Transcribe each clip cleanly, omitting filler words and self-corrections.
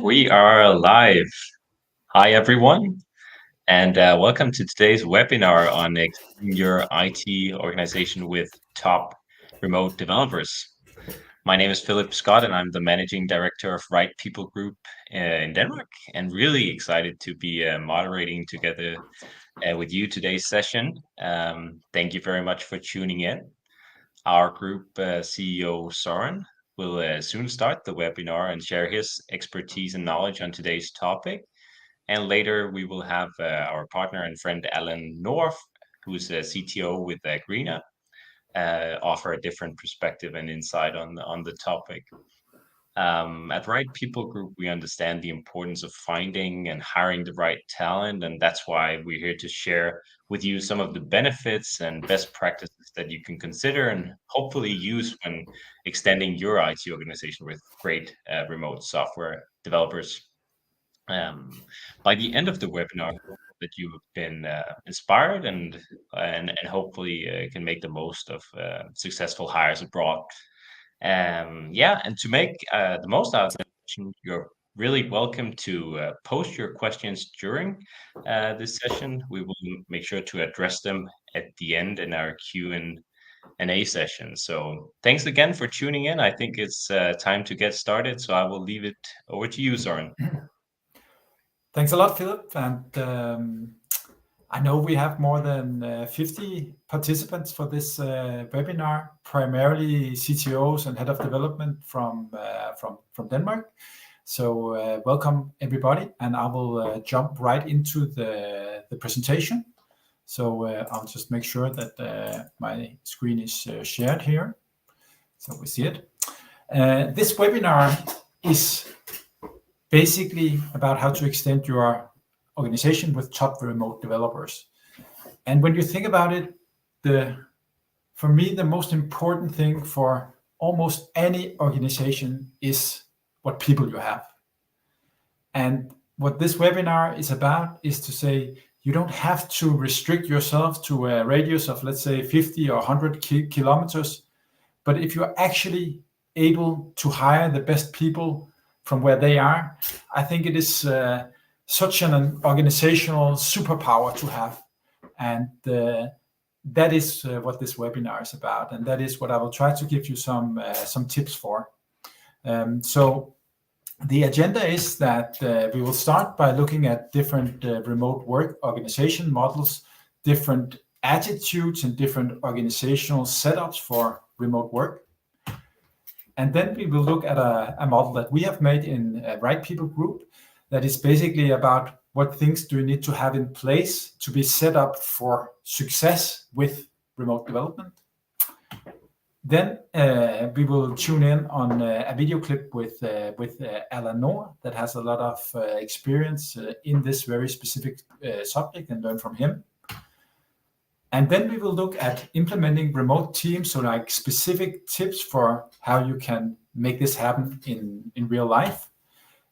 We are live. Hi, everyone, and welcome to today's webinar on extending your IT organization with top remote developers. My name is Philip Scott, and I'm the Managing Director of Right People Group in Denmark, and really excited to be moderating together with you today's session. Thank you very much for tuning in. Our group CEO, Søren, will soon start the webinar and share his expertise and knowledge on today's topic. And later we will have our partner and friend Allan Noer, who's a CTO with Agreena, offer a different perspective and insight on the topic. At Right People Group, we understand the importance of finding and hiring the right talent, and that's why we're here to share with you some of the benefits and best practices that you can consider and hopefully use when extending your IT organization with great remote software developers. By the end of the webinar, that you have been inspired and hopefully can make the most of successful hires abroad. And to make the most out of the session, you're really welcome to post your questions during this session. We will make sure to address them at the end in our Q&A session. So thanks again for tuning in. I think it's time to get started. So I will leave it over to you, Søren. Thanks a lot, Philip. And I know we have more than 50 participants for this webinar, primarily CTOs and head of development from Denmark. So welcome everybody, and I will jump right into the presentation. So I'll just make sure that my screen is shared here, so we see it. This webinar is basically about how to extend your organization with top remote developers. And when you think about it, for me, the most important thing for almost any organization is what people you have. And what this webinar is about is to say, you don't have to restrict yourself to a radius of, let's say, 50 or 100 kilometers. But if you're actually able to hire the best people from where they are, I think it is such an organizational superpower to have. And that is what this webinar is about. And that is what I will try to give you some tips for. So the agenda is that we will start by looking at different remote work organization models, different attitudes and different organizational setups for remote work. And then we will look at a model that we have made in Right People Group that is basically about what things do you need to have in place to be set up for success with remote development. Then we will tune in on a video clip with Allan Noer that has a lot of experience in this very specific subject and learn from him. And then we will look at implementing remote teams, so like specific tips for how you can make this happen in real life.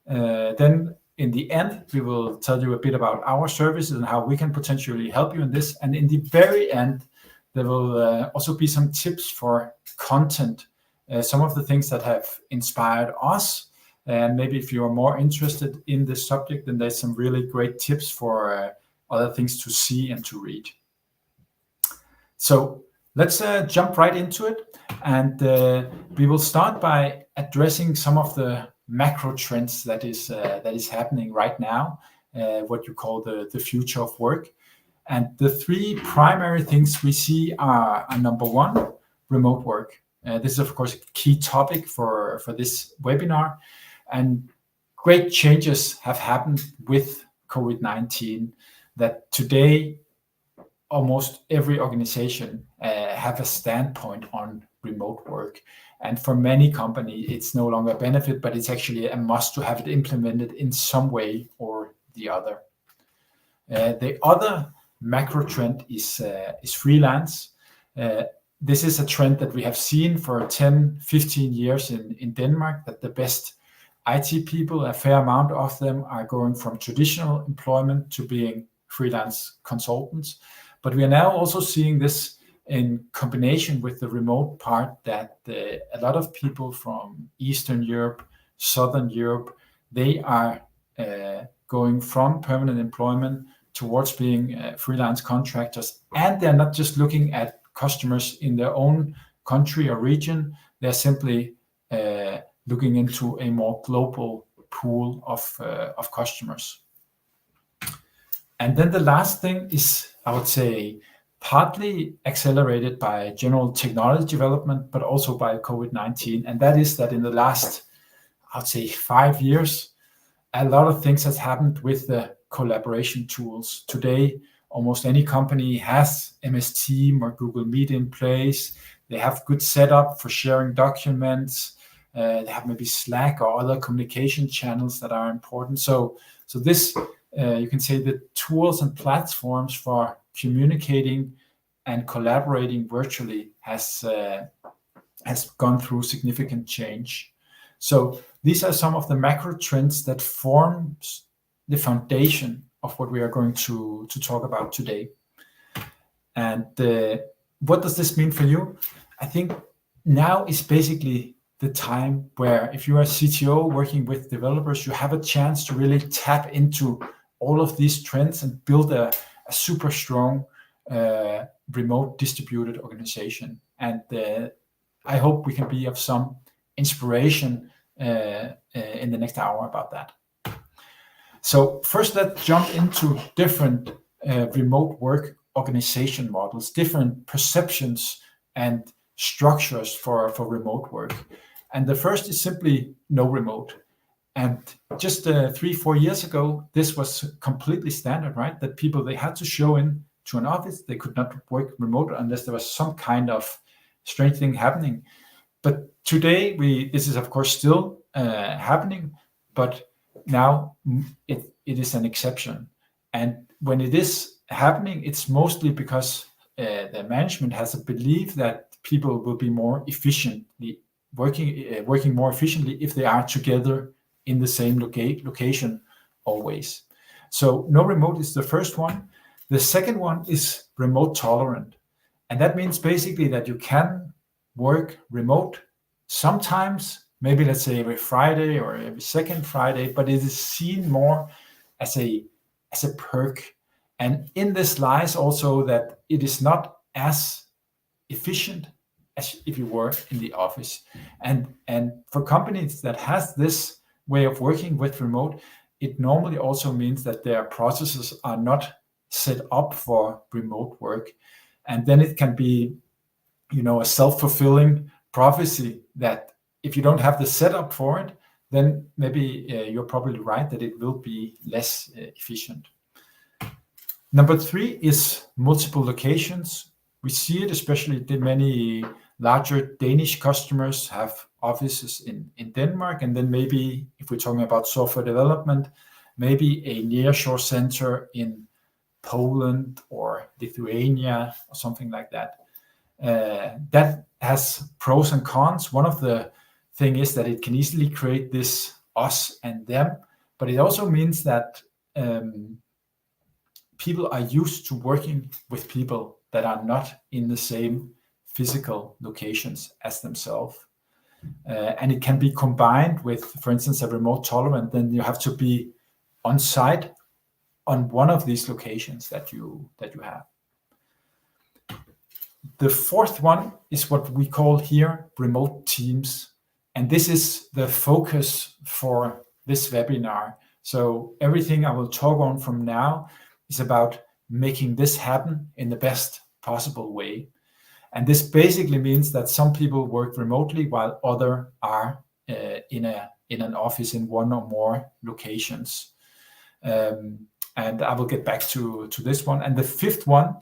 Then in the end, we will tell you a bit about our services and how we can potentially help you in this. And in the very end, there will also be some tips for content, some of the things that have inspired us. And maybe if you are more interested in this subject, then there's some really great tips for other things to see and to read. So let's jump right into it. And we will start by addressing some of the macro trends that is happening right now, what you call the future of work. And the three primary things we see are number one, remote work. This is, of course, a key topic for this webinar. And great changes have happened with COVID-19 that today almost every organization have a standpoint on remote work. And for many companies, it's no longer a benefit, but it's actually a must to have it implemented in some way or the other. The other macro trend is freelance. This is a trend that we have seen for 10, 15 years in Denmark, that the best IT people, a fair amount of them, are going from traditional employment to being freelance consultants. But we are now also seeing this in combination with the remote part, that a lot of people from Eastern Europe, Southern Europe, they are going from permanent employment towards being freelance contractors. And they're not just looking at customers in their own country or region, they're simply looking into a more global pool of customers. And then the last thing is, I would say, partly accelerated by general technology development, but also by COVID-19. And that is that in the last, I would say, 5 years, a lot of things has happened with the collaboration tools. Today, almost any company has MS Teams or Google Meet in place. They have good setup for sharing documents. They have maybe Slack or other communication channels that are important. So this, you can say, the tools and platforms for communicating and collaborating virtually has gone through significant change. So these are some of the macro trends that forms the foundation of what we are going to talk about today. And what does this mean for you? I think now is basically the time where, if you are a CTO working with developers, you have a chance to really tap into all of these trends and build a super strong remote distributed organization. And I hope we can be of some inspiration in the next hour about that. So first, let's jump into different remote work organization models, different perceptions and structures for remote work. And the first is simply no remote. And just 3-4 years ago, this was completely standard, right? That people, they had to show in to an office. They could not work remote unless there was some kind of strange thing happening. But today, this is of course still happening, but now it is an exception. And when it is happening, it's mostly because the management has a belief that people will be more efficiently working more efficiently if they are together in the same location always. So no remote is the first one. The second one is remote tolerant. And that means basically that you can work remote sometimes, maybe let's say every Friday or every second Friday, but it is seen more as a perk. And in this lies also that it is not as efficient as if you were in the office. And for companies that has this way of working with remote, it normally also means that their processes are not set up for remote work. And then it can be, a self-fulfilling prophecy that if you don't have the setup for it, then maybe you're probably right that it will be less efficient. Number 3 is multiple locations. We see it, especially the many larger Danish customers have offices in Denmark, and then maybe if we're talking about software development, maybe a nearshore center in Poland or Lithuania or something like that. That has pros and cons. One of the thing is that it can easily create this us and them, but it also means that people are used to working with people that are not in the same physical locations as themselves. And it can be combined with, for instance, a remote tolerant. Then you have to be on site on one of these locations that you have. The fourth one is what we call here remote teams. And this is the focus for this webinar. So everything I will talk on from now is about making this happen in the best possible way. And this basically means that some people work remotely while others are in an office in one or more locations. And I will get back to this one. And the fifth one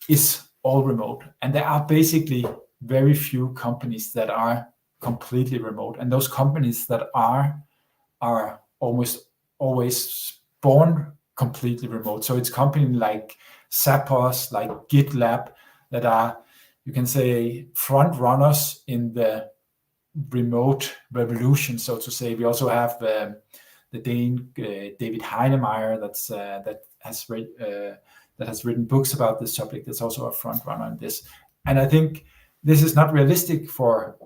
is all remote. And there are basically very few companies that are completely remote. And those companies that are almost always born completely remote. So it's companies like Zappos, like GitLab, that are, you can say, front runners in the remote revolution, so to say. We also have the Dane David Heinemeier that has written books about this subject. That's also a front runner in this. And I think this is not realistic for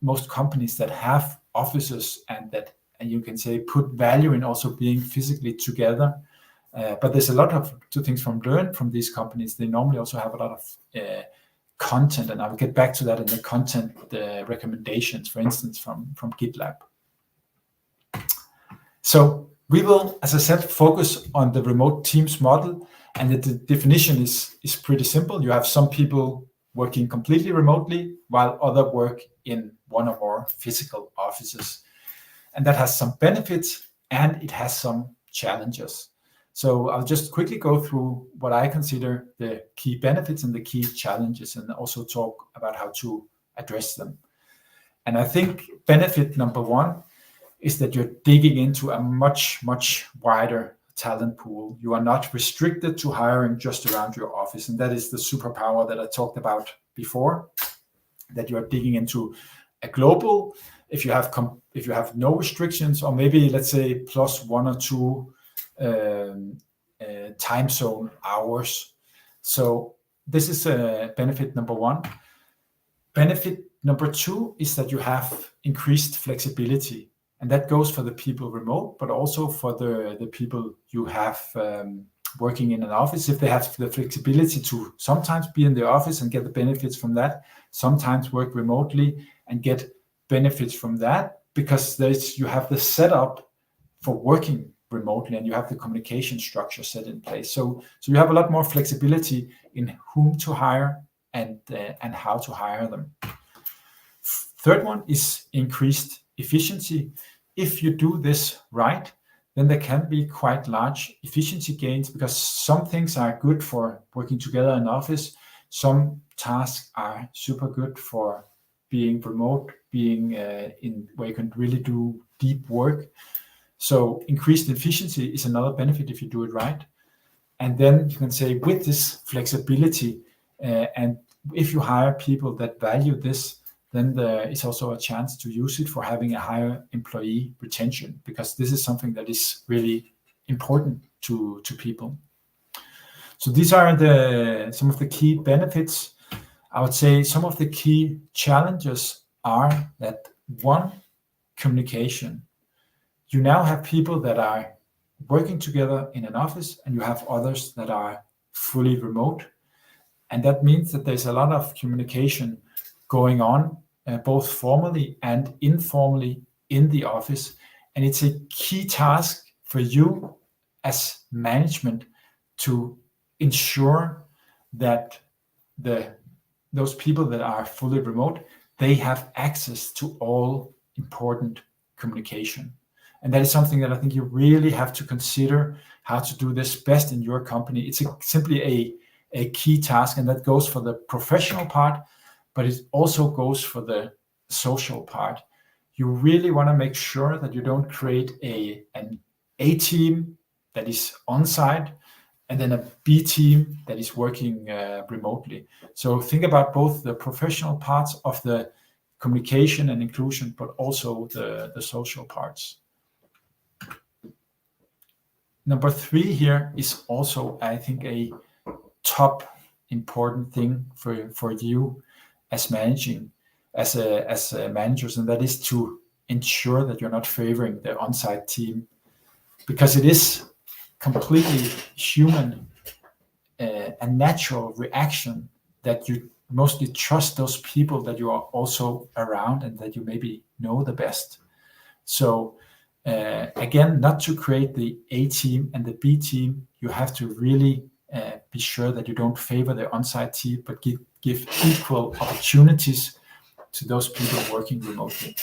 most companies that have offices and you can say put value in also being physically together. But there's a lot of two things from learn from these companies. They normally also have a lot of content, and I will get back to that in the content recommendations, for instance, from GitLab. So we will, as I said, focus on the remote teams model, and the definition is pretty simple. You have some people working completely remotely while others work in one or more physical offices. And that has some benefits and it has some challenges. So I'll just quickly go through what I consider the key benefits and the key challenges, and also talk about how to address them. And I think benefit number one is that you're digging into a much, much wider talent pool. You are not restricted to hiring just around your office. And that is the superpower that I talked about before, that you are digging into a global, if you have no restrictions, or maybe let's say plus 1 or 2 time zone hours. So this is benefit number one. Benefit number two is that you have increased flexibility, and that goes for the people remote, but also for the people you have working in an office. If they have the flexibility to sometimes be in the office and get the benefits from that, sometimes work remotely and get benefits from that, because you have the setup for working remotely and you have the communication structure set in place. So you have a lot more flexibility in whom to hire and how to hire them. Third one is increased efficiency. If you do this right, then there can be quite large efficiency gains, because some things are good for working together in office. Some tasks are super good for being remote, being in where you can really do deep work. So increased efficiency is another benefit if you do it right. And then you can say with this flexibility, and if you hire people that value this, then there is also a chance to use it for having a higher employee retention, because this is something that is really important to people. So these are some of the key benefits. I would say some of the key challenges are that, one, communication. You now have people that are working together in an office, and you have others that are fully remote. And that means that there's a lot of communication going on, both formally and informally in the office. And it's a key task for you as management to ensure that those people that are fully remote, they have access to all important communication. And that is something that I think you really have to consider, how to do this best in your company. It's simply a key task, and that goes for the professional part, but it also goes for the social part. You really want to make sure that you don't create an A team that is on site and then a B team that is working remotely. So think about both the professional parts of the communication and inclusion, but also the social parts. Number 3 here is also, I think, a top important thing for you as managers, and that is to ensure that you're not favoring the on-site team, because it is completely human, a natural reaction that you mostly trust those people that you are also around and that you maybe know the best. So again, not to create the A team and the B team, you have to really be sure that you don't favor the on-site team, but give equal opportunities to those people working remotely.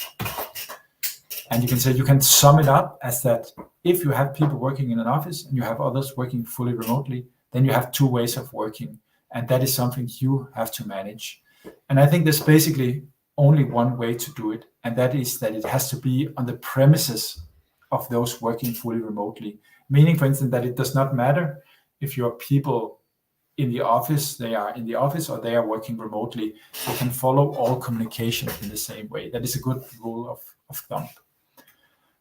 And you can say, you can sum it up as that if you have people working in an office and you have others working fully remotely, then you have two ways of working. And that is something you have to manage. And I think there's basically only one way to do it. And that is that it has to be on the premises of those working fully remotely. Meaning, for instance, that it does not matter if your people in the office, they are in the office or they are working remotely. They can follow all communication in the same way. That is a good rule of thumb.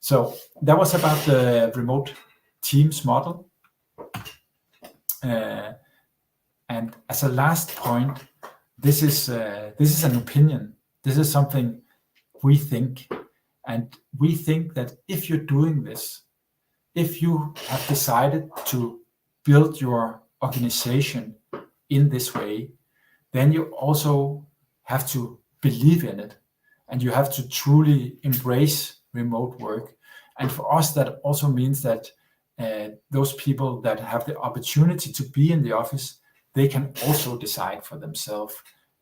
So that was about the remote teams model. And as a last point, this is an opinion. This is something we think. And we think that if you're doing this, if you have decided to build your organization in this way, then you also have to believe in it. And you have to truly embrace remote work. And for us, that also means that those people that have the opportunity to be in the office, they can also decide for themselves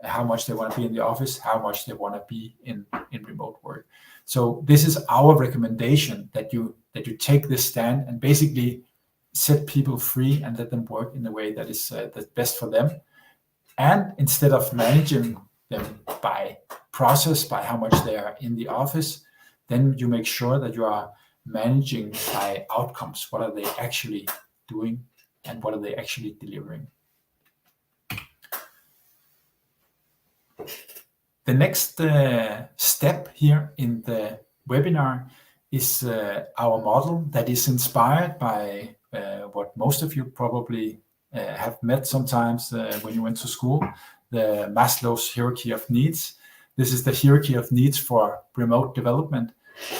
how much they want to be in the office, how much they want to be in remote work. So this is our recommendation, that you take this stand and basically set people free and let them work in a way that is that's best for them. And instead of managing them by process, by how much they are in the office, then you make sure that you are managing by outcomes. What are they actually doing and what are they actually delivering? The next step here in the webinar is our model that is inspired by what most of you probably have met sometimes when you went to school, the Maslow's hierarchy of needs. This is the hierarchy of needs for remote development.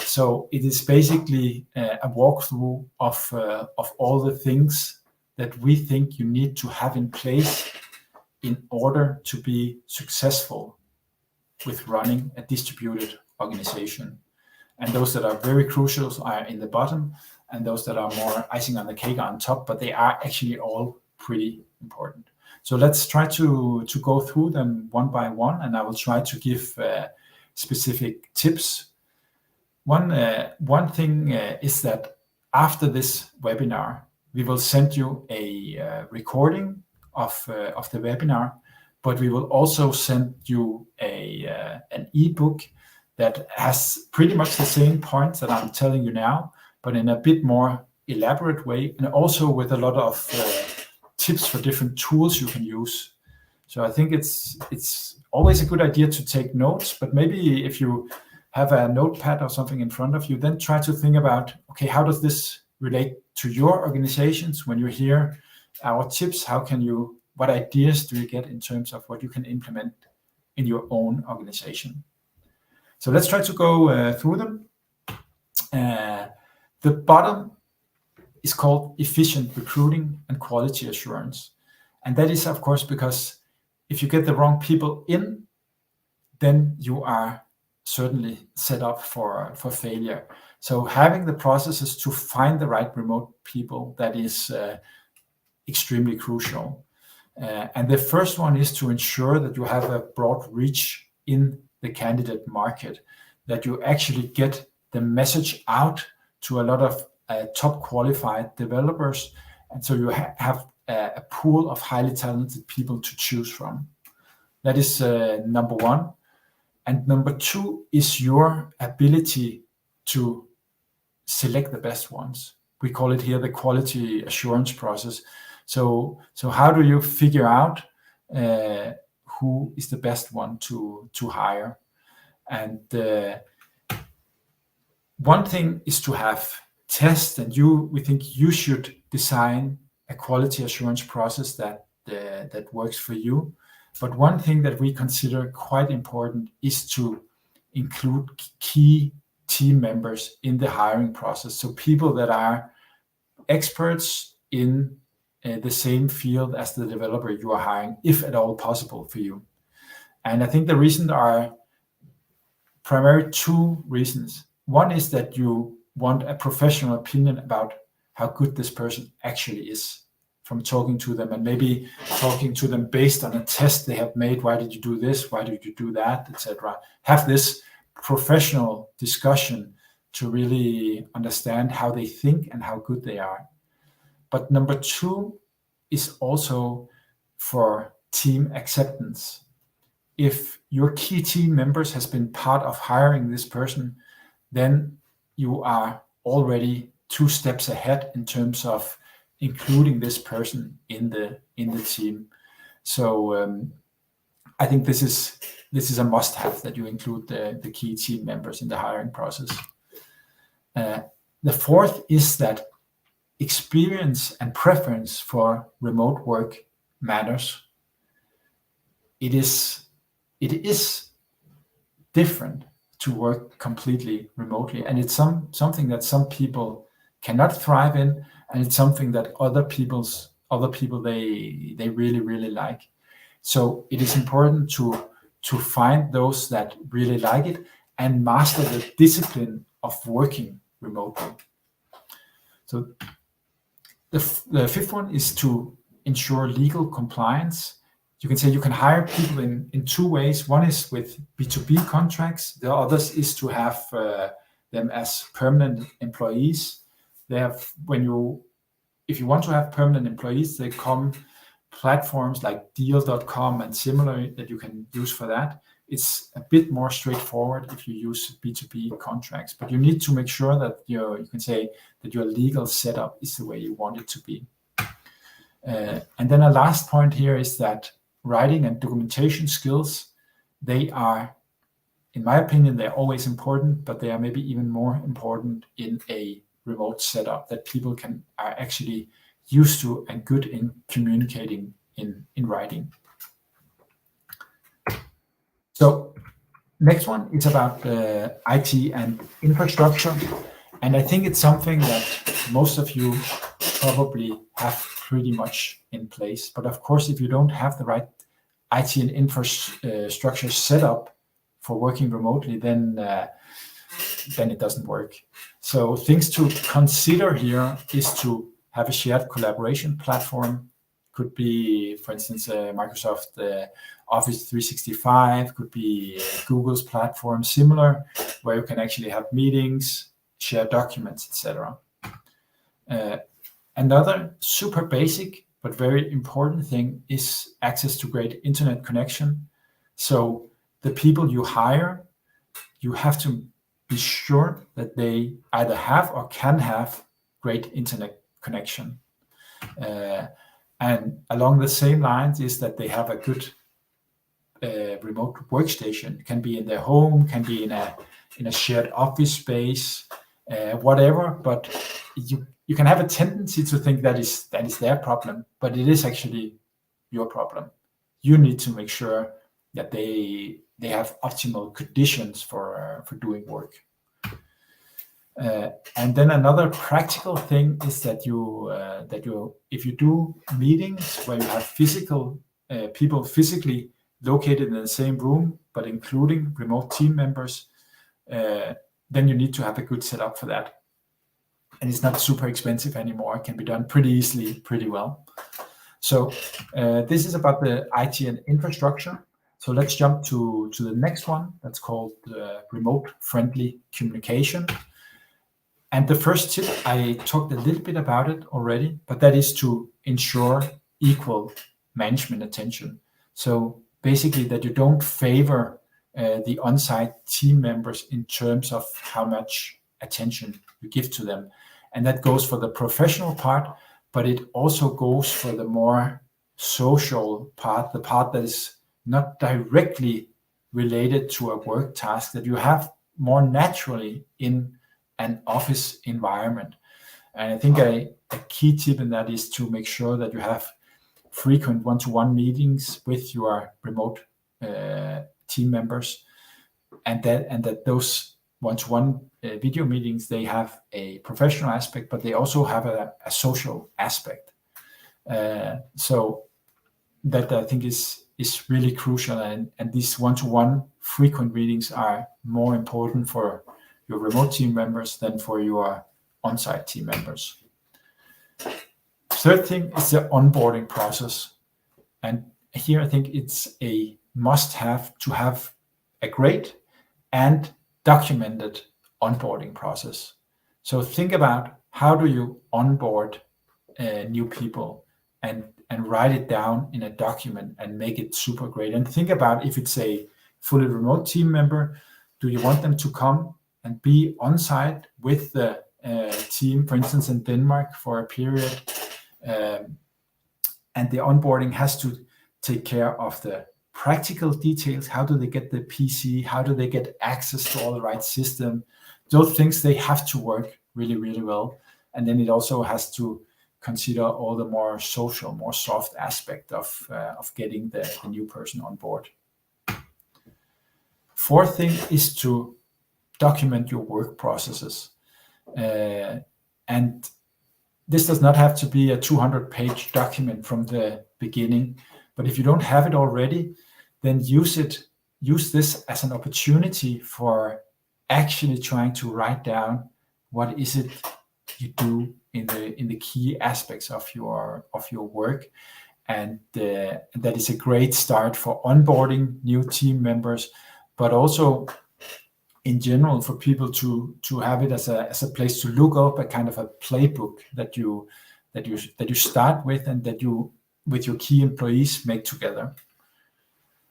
So it is basically a walkthrough of all the things that we think you need to have in place in order to be successful with running a distributed organization. And those that are very crucial are in the bottom, and those that are more icing on the cake are on top, but they are actually all pretty important. So let's try to go through them one by one, and I will try to give specific tips. One thing is that after this webinar, we will send you a recording of the webinar, but we will also send you an ebook that has pretty much the same points that I'm telling you now, but in a bit more elaborate way, and also with a lot of tips for different tools you can use. So I think it's always a good idea to take notes, but maybe if you have a notepad or something in front of you, then try to think about, okay, how does this relate to your organizations? When you hear our tips, what ideas do you get in terms of what you can implement in your own organization? So let's try to go through them. The bottom is called efficient recruiting and quality assurance. And that is, of course, because if you get the wrong people in, then you are certainly set up for failure. So having the processes to find the right remote people, that is extremely crucial. And the first one is to ensure that you have a broad reach in the candidate market, that you actually get the message out to a lot of top qualified developers. And so you have a pool of highly talented people to choose from. That is number one. And number two is your ability to select the best ones. We call it here the quality assurance process. So how do you figure out who is the best one to hire? And one thing is to have tests, and we think you should design a quality assurance process that works for you. But one thing that we consider quite important is to include key team members in the hiring process. So people that are experts in the same field as the developer you are hiring, if at all possible for you. And I think the reasons are primarily two reasons. One is that you want a professional opinion about how good this person actually is from talking to them, and maybe talking to them based on a test they have made. Why did you do this? Why did you do that? Etc. Have this professional discussion to really understand how they think and how good they are. But number two is also for team acceptance. If your key team members has been part of hiring this person, then you are already 2 steps ahead in terms of including this person in the team. So I think this is a must-have, that you include the key team members in the hiring process. The fourth is that experience and preference for remote work matters. It is different to work completely remotely, and it's something that some people cannot thrive in, and it's something that other people they really like. So it is important to find those that really like it and master the discipline of working remotely. So the fifth one is to ensure legal compliance. You can say you can hire people in 2 ways. One is with B2B contracts. The others is to have them as permanent employees. If you want to have permanent employees, they come platforms like deal.com and similar that you can use for that. It's a bit more straightforward if you use B2B contracts, but you need to make sure that you can say that your legal setup is the way you want it to be. And then a last point here is that writing and documentation skills, they are, in my opinion, they're always important, but they are maybe even more important in a remote setup, that people are actually used to and good in communicating in writing. So next one is about IT and infrastructure. And I think it's something that most of you probably have pretty much in place. But of course, if you don't have the right IT and infrastructure set up for working remotely, then it doesn't work. So things to consider here is to have a shared collaboration platform. Could be, for instance, Microsoft Office 365, could be Google's platform, similar, where you can actually have meetings, share documents, etc. Another super basic but very important thing is access to great internet connection. So the people you hire, you have to be sure that they either have or can have great internet connection. And along the same lines is that they have a good remote workstation. It can be in their home, can be in a shared office space, whatever. But you can have a tendency to think that is their problem, but it is actually your problem. You need to make sure that they have optimal conditions for doing work. And then another practical thing is that if you do meetings where you have people physically located in the same room, but including remote team members, then you need to have a good setup for that. And it's not super expensive anymore. It can be done pretty easily, pretty well. So this is about the IT and infrastructure. So let's jump to the next one. That's called remote-friendly communication. And the first tip, I talked a little bit about it already, but that is to ensure equal management attention. So basically that you don't favor the on-site team members in terms of how much attention you give to them. And that goes for the professional part, but it also goes for the more social part, the part that is not directly related to a work task that you have more naturally in an office environment. And I think a key tip in that is to make sure that you have frequent one-to-one meetings with your remote team members, and that those one-to-one video meetings, they have a professional aspect, but they also have a social aspect. So that I think is really crucial, and these one-to-one frequent meetings are more important for your remote team members than for your on-site team members. Third thing is the onboarding process. And here I think it's a must-have to have a great and documented onboarding process. So think about how do you onboard new people and write it down in a document and make it super great. And think about if it's a fully remote team member, do you want them to come and be on site with the team, for instance, in Denmark for a period? And the onboarding has to take care of the practical details. How do they get the PC? How do they get access to all the right system? Those things, they have to work really, really well. And then it also has to consider all the more social, more soft aspect of getting the new person on board. Fourth thing is to document your work processes. And this does not have to be a 200-page document from the beginning, but if you don't have it already, then use this as an opportunity for actually trying to write down what is it you do in the key aspects of your work, and that is a great start for onboarding new team members, but also in general for people to have it as a place to look up, a kind of a playbook that you start with and that you with your key employees make together.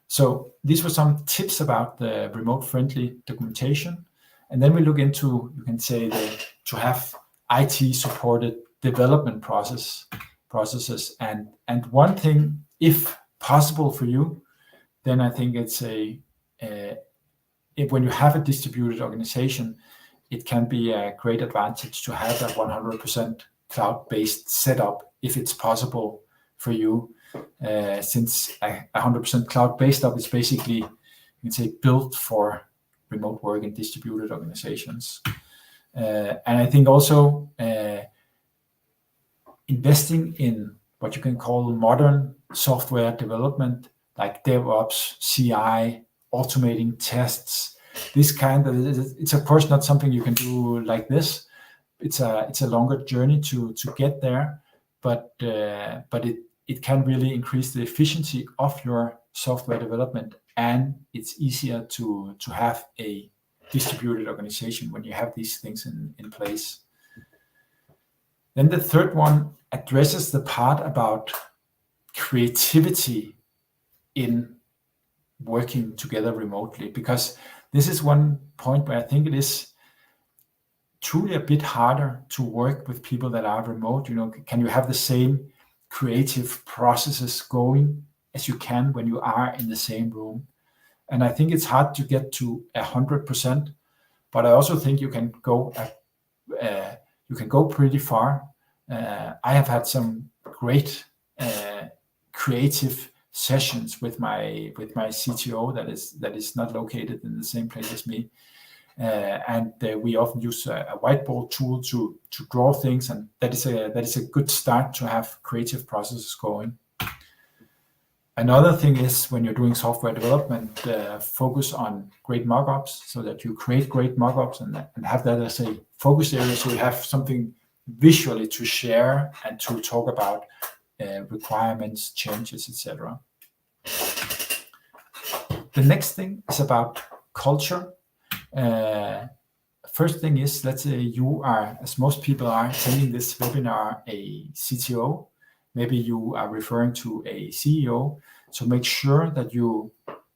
So these were some tips about the remote friendly documentation. And then we look into, you can say, to have IT supported development processes. And one thing, if possible for you, then I think it's when you have a distributed organization, it can be a great advantage to have a 100% cloud-based setup if it's possible for you, since a 100% cloud-based up is basically, you can say, built for remote work in distributed organizations. And I think also investing in what you can call modern software development, like DevOps, CI, automating tests, this kind of, it's of course not something you can do like this. It's a longer journey to get there, but it can really increase the efficiency of your software development, and it's easier to have a distributed organization when you have these things in place. Then the third one addresses the part about creativity in working together remotely, because this is one point where I think it is truly a bit harder to work with people that are remote. Can you have the same creative processes going as you can when you are in the same room? And I think it's hard to get to 100%, but I also think you can go pretty far. I have had some great creative sessions with my CTO that is not located in the same place as me, and we often use a whiteboard tool to draw things, and that is a good start to have creative processes going. Another thing is, when you're doing software development, focus on great mockups, so that you create great mockups and have that as a focus area, so you have something visually to share and to talk about requirements, changes, etc. The next thing is about culture. First thing is, let's say you are, as most people are attending this webinar, a CTO. Maybe you are referring to a CEO. So make sure that you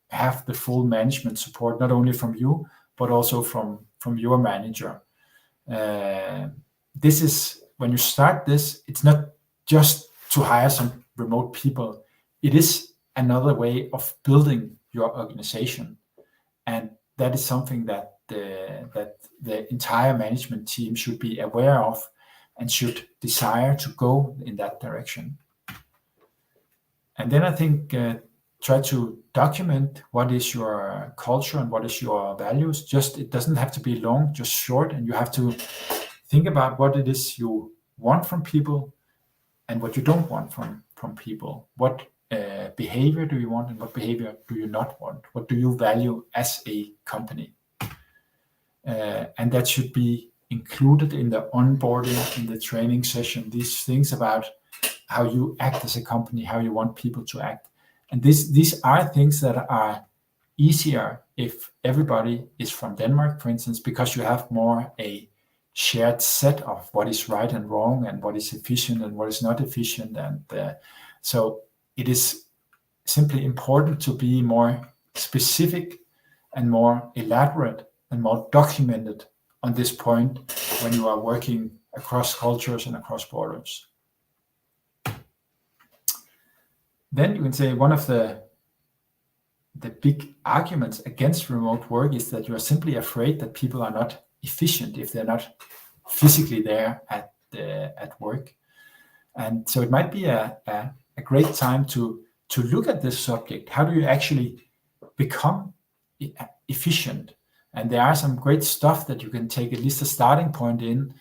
have the full management support, not only from you, but also from your manager. This is, when you start this, it's not just to hire some remote people. It is another way of building your organization. And that is something that the entire management team should be aware of and should desire to go in that direction. And then I think try to document what is your culture and what is your values. It doesn't have to be long, just short, and you have to think about what it is you want from people and what you don't want from people. What behavior do you want and what behavior do you not want? What do you value as a company? And that should be included in the onboarding, in the training session. These things about how you act as a company, how you want people to act. And these are things that are easier if everybody is from Denmark, for instance, because you have more a shared set of what is right and wrong and what is efficient and what is not efficient. And so it is simply important to be more specific and more elaborate and more documented on this point when you are working across cultures and across borders. Then you can say one of the big arguments against remote work is that you are simply afraid that people are not efficient if they're not physically there at work. And so it might be a great time to look at this subject. How do you actually become efficient? And there are some great stuff that you can take at least a starting point in.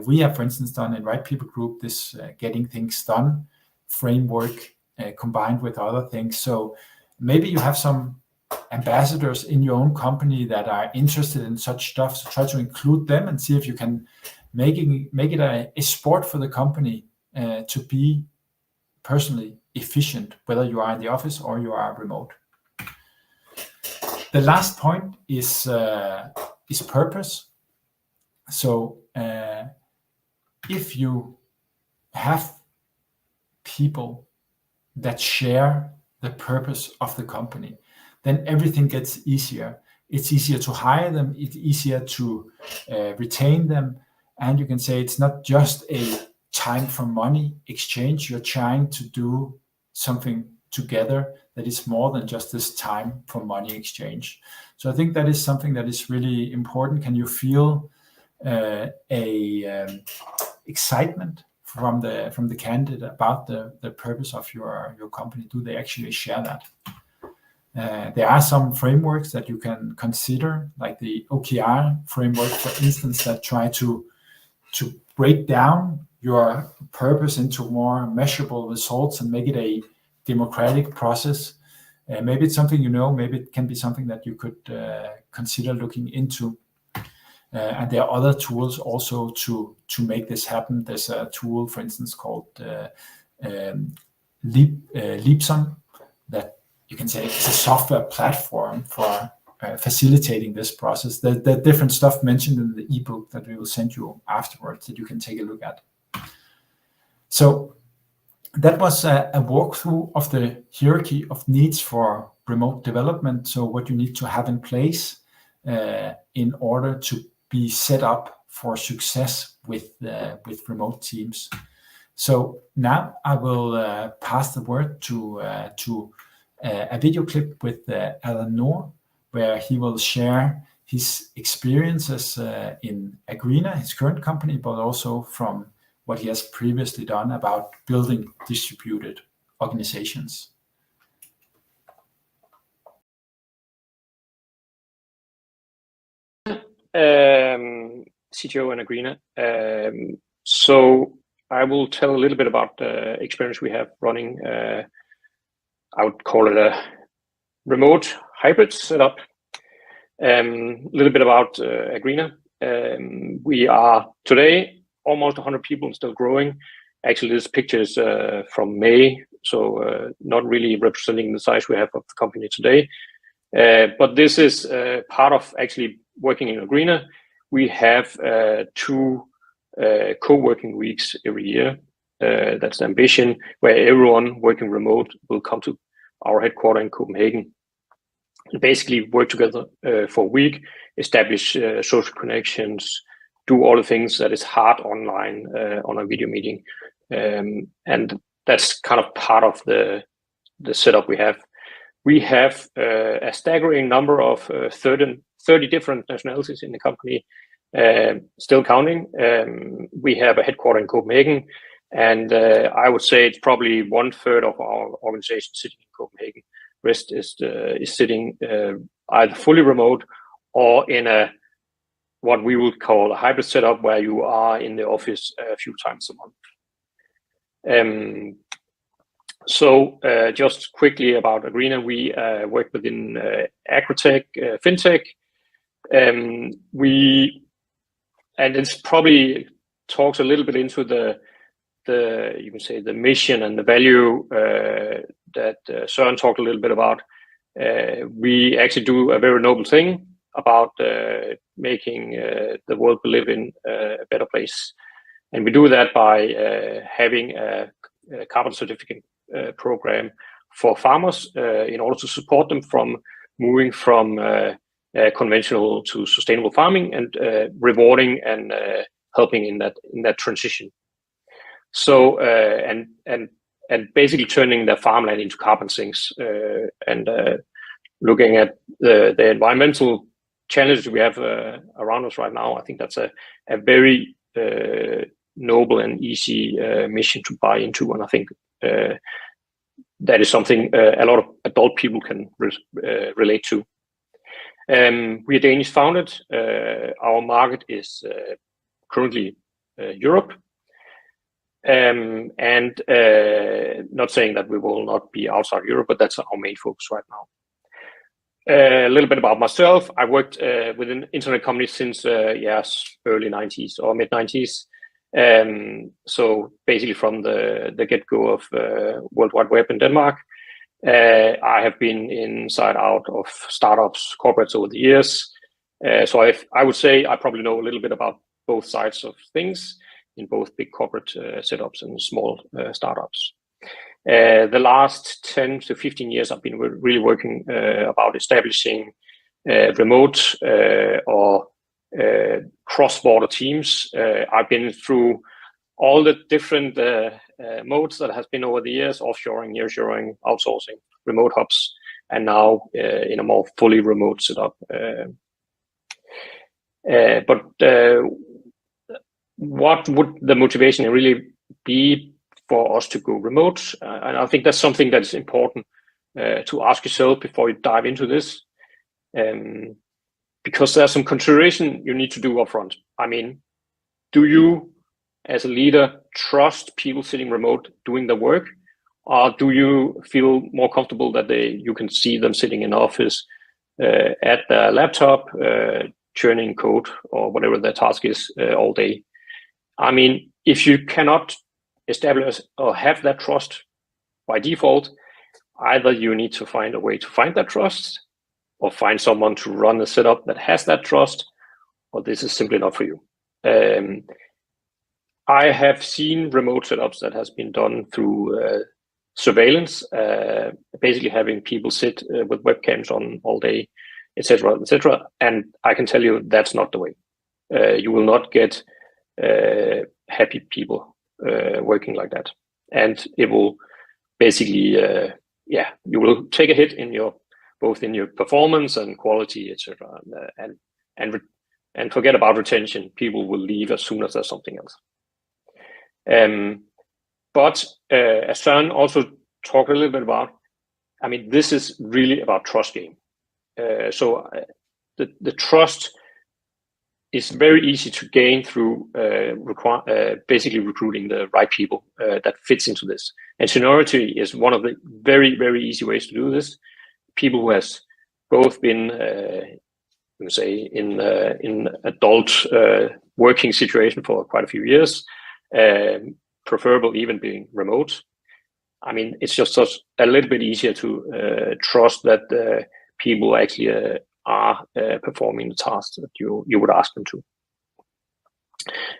We have, for instance, done in Right People Group this Getting Things Done framework combined with other things. So maybe you have some ambassadors in your own company that are interested in such stuff. So try to include them and see if you can make it a sport for the company to be personally efficient, whether you are in the office or you are remote. The last point is purpose. So if you have people that share the purpose of the company, then everything gets easier. It's easier to hire them, it's easier to retain them, and you can say it's not just a time for money exchange. You're trying to do something together that is more than just this time for money exchange. So I think that is something that is really important. Can you feel excitement from the candidate about the purpose of your company? Do they actually share that? There are some frameworks that you can consider, like the OKR framework, for instance, that try to break down your purpose into more measurable results and make it a democratic process. Maybe it's something you know, maybe it can be something that you could consider looking into. And there are other tools also to make this happen. There's a tool, for instance, called Leapsome, that you can say it's a software platform for facilitating this process. The different stuff mentioned in the ebook that we will send you afterwards that you can take a look at. So that was a walkthrough of the hierarchy of needs for remote development. So what you need to have in place in order to be set up for success with remote teams. So now I will pass the word to a video clip with Allan Noer, where he will share his experiences in Agreena, his current company, but also from what he has previously done about building distributed organizations. CTO in Agreena. So I will tell a little bit about the experience we have running. I would call it a remote hybrid setup. A little bit about Agreena. We are today almost 100 people and still growing. Actually, this picture is from May, so not really representing the size we have of the company today. But this is part of actually working in Agreena. We have 2 co-working weeks every year. That's the ambition, where everyone working remote will come to our headquarters in Copenhagen and basically work together for a week, establish social connections, do all the things that is hard online on a video meeting. And that's kind of part of the setup we have. We have a staggering number of 30 different nationalities in the company, still counting. We have a headquarters in Copenhagen, and I would say it's probably 1/3 of our organization sitting in Copenhagen. Rest is sitting either fully remote or in what we would call a hybrid setup, where you are in the office a few times a month. So just quickly about Agreena, we work within agritech, fintech. And this probably talks a little bit into the you can say the mission and the value that Søren talked a little bit about, we actually do a very noble thing about making the world we live in a better place. And we do that by having a carbon certificate program for farmers in order to support them from moving from conventional to sustainable farming, and rewarding and helping in that transition. So and basically turning the farmland into carbon sinks, and looking at the environmental challenges we have around us right now. I think that's a very noble and easy mission to buy into, and I think that is something a lot of adult people can relate to. We are Danish founded. Our market is currently Europe, and not saying that we will not be outside Europe, but that's our main focus right now. A little bit about myself. I worked within internet companies since early 90s or mid 90s. So basically from the get-go of World Wide Web in Denmark. I have been inside out of startups, corporates over the years. So I would say I probably know a little bit about both sides of things in both big corporate setups and small startups. The last 10 to 15 years, I've been really working about establishing remote or cross-border teams. I've been through all the different modes that has been over the years: offshoring, nearshoring, outsourcing, remote hubs, and now in a more fully remote setup. But what would the motivation really be for us to go remote? And I think that's something that is important to ask yourself before you dive into this, because there's some consideration you need to do upfront. I mean, do you, as a leader, trust people sitting remote doing the work, or do you feel more comfortable that you can see them sitting in office at their laptop, churning code or whatever their task is all day? I mean, if you cannot establish or have that trust by default, either you need to find a way to find that trust, or find someone to run a setup that has that trust, or this is simply not for you. I have seen remote setups that has been done through surveillance, basically having people sit with webcams on all day, etc., etc. And I can tell you that's not the way. You will not get happy people working like that, and it will basically, you will take a hit in both in your performance and quality, etc. And forget about retention. People will leave as soon as there's something else. But as Søren also talked a little bit about, I mean, this is really about trust game. So the trust is very easy to gain through basically recruiting the right people that fits into this. And seniority is one of the very, very easy ways to do this. People who has both been, say, in adult working situation for quite a few years, preferable even being remote. I mean, it's just a little bit easier to trust that people actually are performing the tasks that you would ask them to.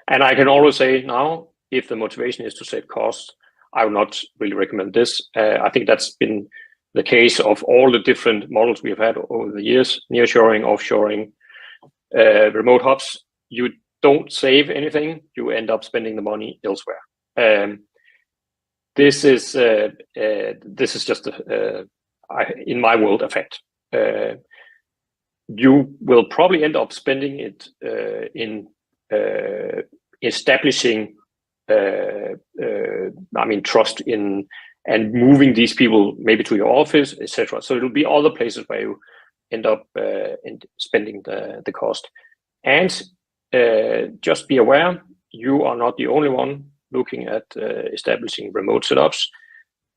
And I can always say now, if the motivation is to save costs, I would not really recommend this. I think that's been the case of all the different models we have had over the years: nearshoring, offshoring, remote hubs. You don't save anything; you end up spending the money elsewhere. This is just in my world a fact. You will probably end up spending it in establishing, trust in, and moving these people maybe to your office, etc. So it'll be all the places where you end up spending the cost. And just be aware, you are not the only one looking at establishing remote setups.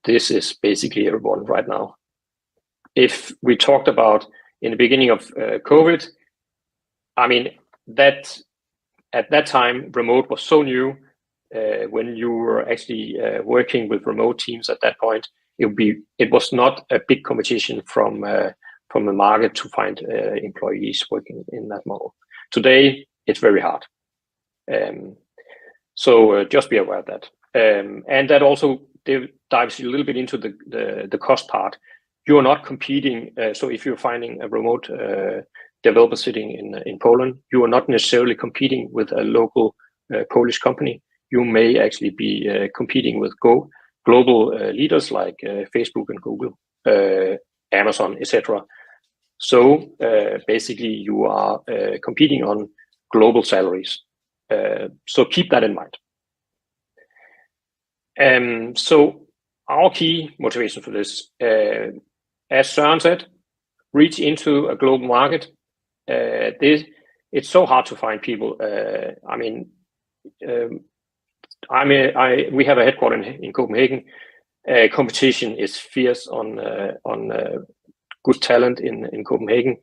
This is basically everyone right now. If we talked about in the beginning of COVID, I mean, that at that time, remote was so new when you were actually working with remote teams at that point, it was not a big competition from the market to find employees working in that model. Today, it's very hard. So just be aware of that. And that also dives a little bit into the cost part. You are not competing. So if you're finding a remote developer sitting in Poland, you are not necessarily competing with a local Polish company. You may actually be competing with global leaders like Facebook and Google, Amazon, etc. So basically, you are competing on global salaries. So keep that in mind. So our key motivation for this, as Søren said, reach into a global market. It's so hard to find people. I mean, we have a headquarters in Copenhagen. Competition is fierce on good talent in Copenhagen,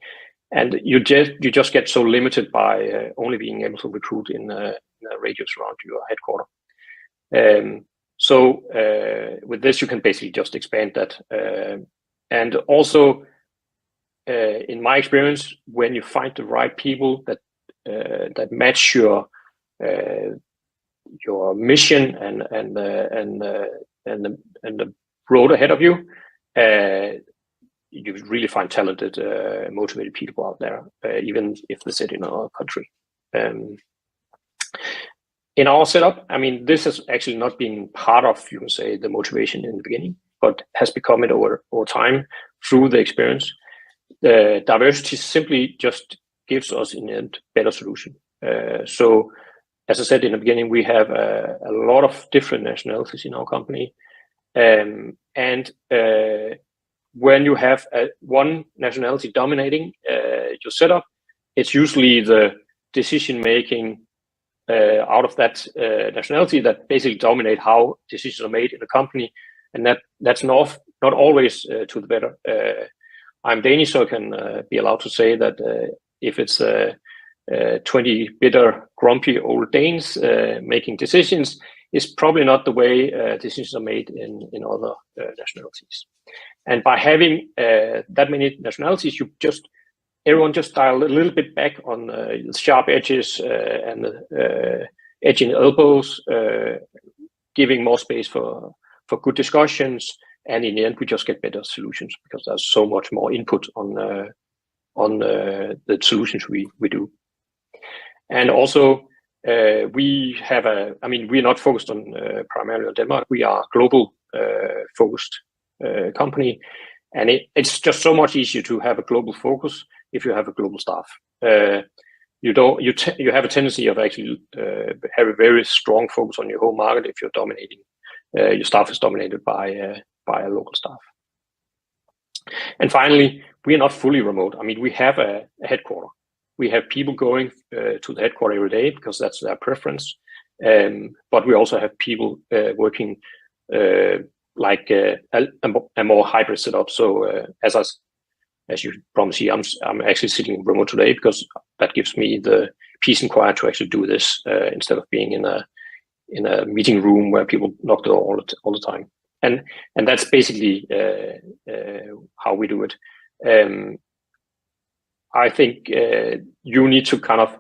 and you just get so limited by only being able to recruit in a radius around your headquarters. So with this, you can basically just expand that. And also, in my experience, when you find the right people that match your mission and the road ahead of you, you really find talented, motivated people out there, even if they sit in our country. In our setup, I mean, this has actually not been part of, you can say, the motivation in the beginning, but has become it over time through the experience. The diversity simply just gives us in the end better solution. So, as I said in the beginning, we have a lot of different nationalities in our company, and when you have one nationality dominating your setup, it's usually the decision making out of that nationality that basically dominate how decisions are made in the company, and that's not always to the better. I'm Danish, so I can be allowed to say that if it's 20 bitter, grumpy old Danes making decisions, is probably not the way decisions are made in other nationalities. And by having that many nationalities, everyone just dial a little bit back on the sharp edges and the edging elbows, giving more space for good discussions, and in the end, we just get better solutions because there's so much more input on the solutions we do. And also, we have we're not focused on primarily on Denmark. We are a global focused company, and it's just so much easier to have a global focus if you have a global staff. You have a tendency of actually have a very strong focus on your home market if you're dominating. Your staff is dominated by a local staff. And finally, we are not fully remote. I mean, we have a headquarter. We have people going to the headquarter every day because that's their preference. But we also have people working like a more hybrid setup. So as you probably see, I'm actually sitting remote today because that gives me the peace and quiet to actually do this instead of being in a meeting room where people knock the door all the time. And that's basically how we do it. I think you need to kind of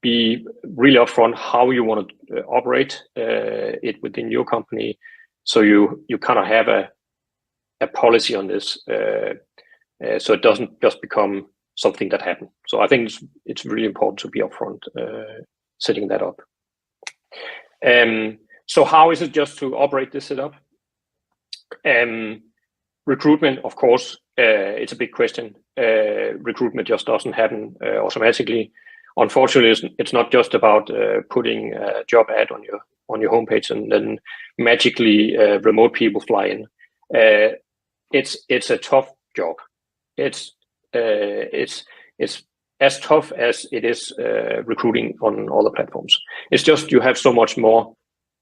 be really upfront how you want to operate it within your company, so you kind of have a policy on this, so it doesn't just become something that happens. So I think it's really important to be upfront setting that up. So how is it just to operate this setup? Recruitment, of course, it's a big question. Recruitment just doesn't happen automatically. Unfortunately, it's not just about putting a job ad on your homepage and then magically remote people fly in. It's a tough job. It's as tough as it is recruiting on other platforms. It's just you have so much more,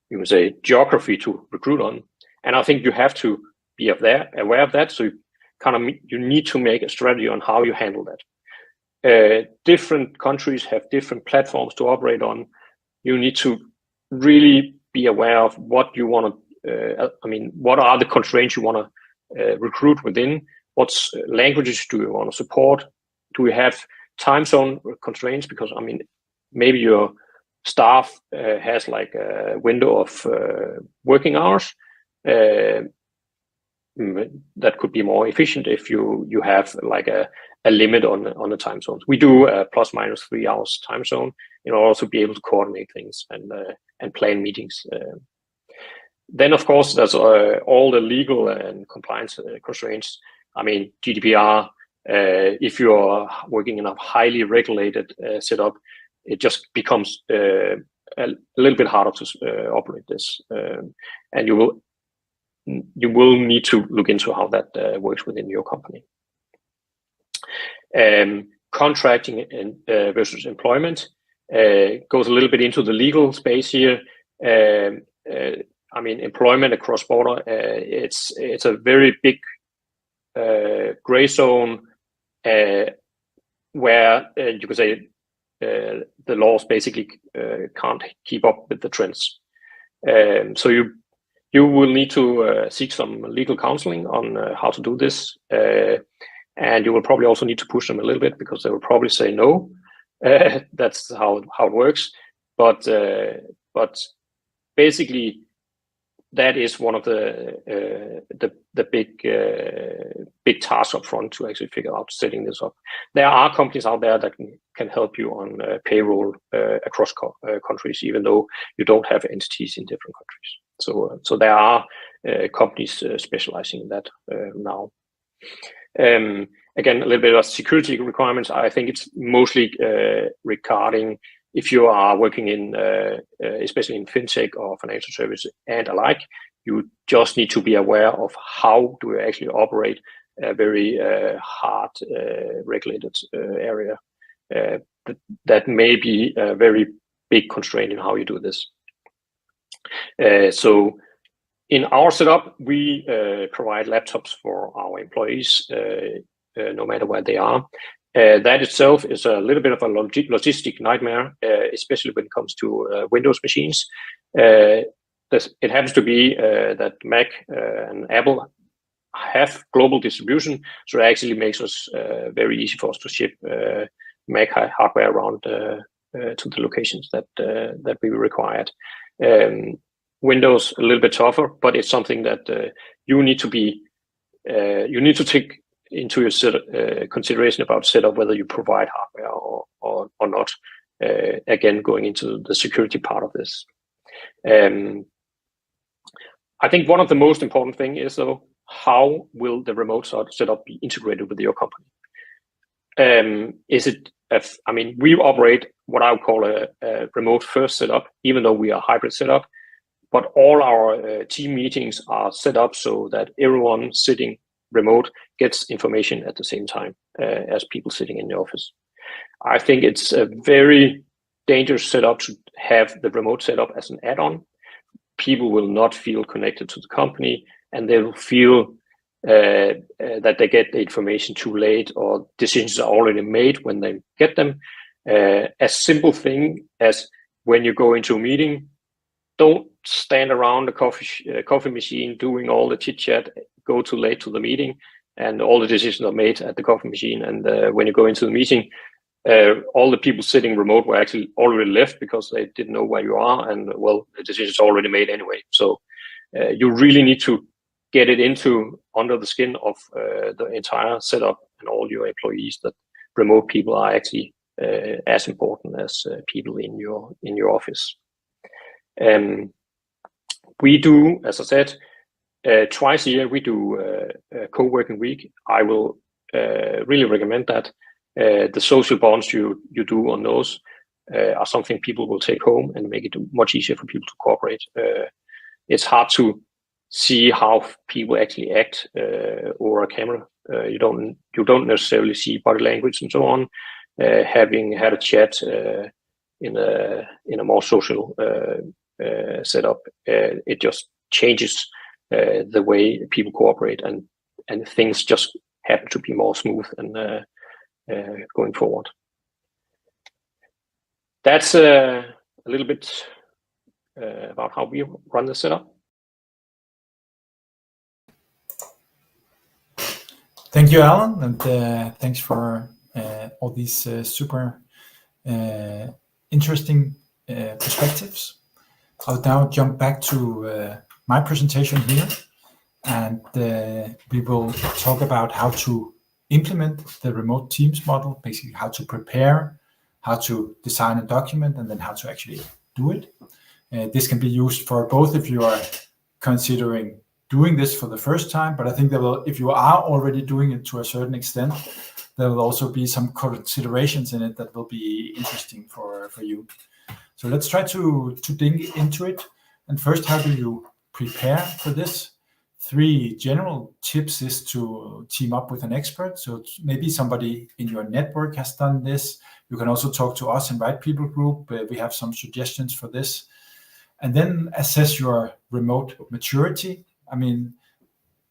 you can say, geography to recruit on, and I think you have to be aware of that. So you need to make a strategy on how you handle that. Different countries have different platforms to operate on. You need to really be aware of what you want to. What are the constraints you want to recruit within? What languages do you want to support? Do we have time zone constraints? Because maybe your staff has like a window of working hours. That could be more efficient if you have like a limit on the time zones. We do a plus minus 3 hours time zone in order to be able to coordinate things and plan meetings. Then of course there's all the legal and compliance constraints. GDPR. If you are working in a highly regulated setup, it just becomes a little bit harder to operate this, and you will need to look into how that works within your company. Contracting and versus employment goes a little bit into the legal space here. Employment across border, it's a very big gray zone where you could say the laws basically can't keep up with the trends. So you will need to seek some legal counseling on how to do this, and you will probably also need to push them a little bit because they will probably say no. That's how it works. But basically, that is one of the big tasks up front to actually figure out setting this up. There are companies out there that can help you on payroll across countries, even though you don't have entities in different countries. So there are companies specializing in that now. Again, a little bit of security requirements. I think it's mostly regarding if you are working in, especially in fintech or financial services and alike, you just need to be aware of how do you actually operate a very hard regulated area. That may be a very big constraint in how you do this. So in our setup, we provide laptops for our employees, no matter where they are. That itself is a little bit of a logistic nightmare, especially when it comes to Windows machines. It happens to be that Mac and Apple have global distribution, so it actually makes us very easy for us to ship Mac hardware around to the locations that we required. Windows a little bit tougher, but it's something that you need to take into your consideration about setup, whether you provide hardware or not. Again, going into the security part of this. I think one of the most important thing is though, how will the remote setup be integrated with your company? We operate what I would call a remote first setup, even though we are hybrid setup, but all our team meetings are set up so that everyone sitting remote gets information at the same time as people sitting in the office. I think it's a very dangerous setup to have the remote setup as an add-on. People will not feel connected to the company, and they will feel that they get the information too late, or decisions are already made when they get them. A simple thing as when you go into a meeting, don't stand around the coffee machine doing all the chit chat. Go too late to the meeting, and all the decisions are made at the coffee machine. And when you go into the meeting, all the people sitting remote were actually already left because they didn't know where you are, and well, the decision's already made anyway. So you really need to get it under the skin of the entire setup and all your employees, that remote people are actually as important as people in your office. We do, as I said, twice a year we do a co-working week. I will really recommend that. The social bonds you do on those are something people will take home and make it much easier for people to cooperate. It's hard to see how people actually act over a camera. You don't necessarily see body language and so on. Having had a chat in a more social setup, it just changes the way people cooperate, and things just happen to be more smooth and going forward. That's a little bit about how we run the setup. Thank you, Allan, and thanks for all these super interesting perspectives. I'll now jump back to my presentation here, and we will talk about how to implement the remote teams model, basically how to prepare, how to design and document, and then how to actually do it. This can be used for both if you are considering doing this for the first time, but I think if you are already doing it to a certain extent, there will also be some considerations in it that will be interesting for you. So let's try to dig into it. And first, how do you prepare for this? 3 general tips is to team up with an expert. So maybe somebody in your network has done this. You can also talk to us in Right People Group. We have some suggestions for this. And then assess your remote maturity. I mean,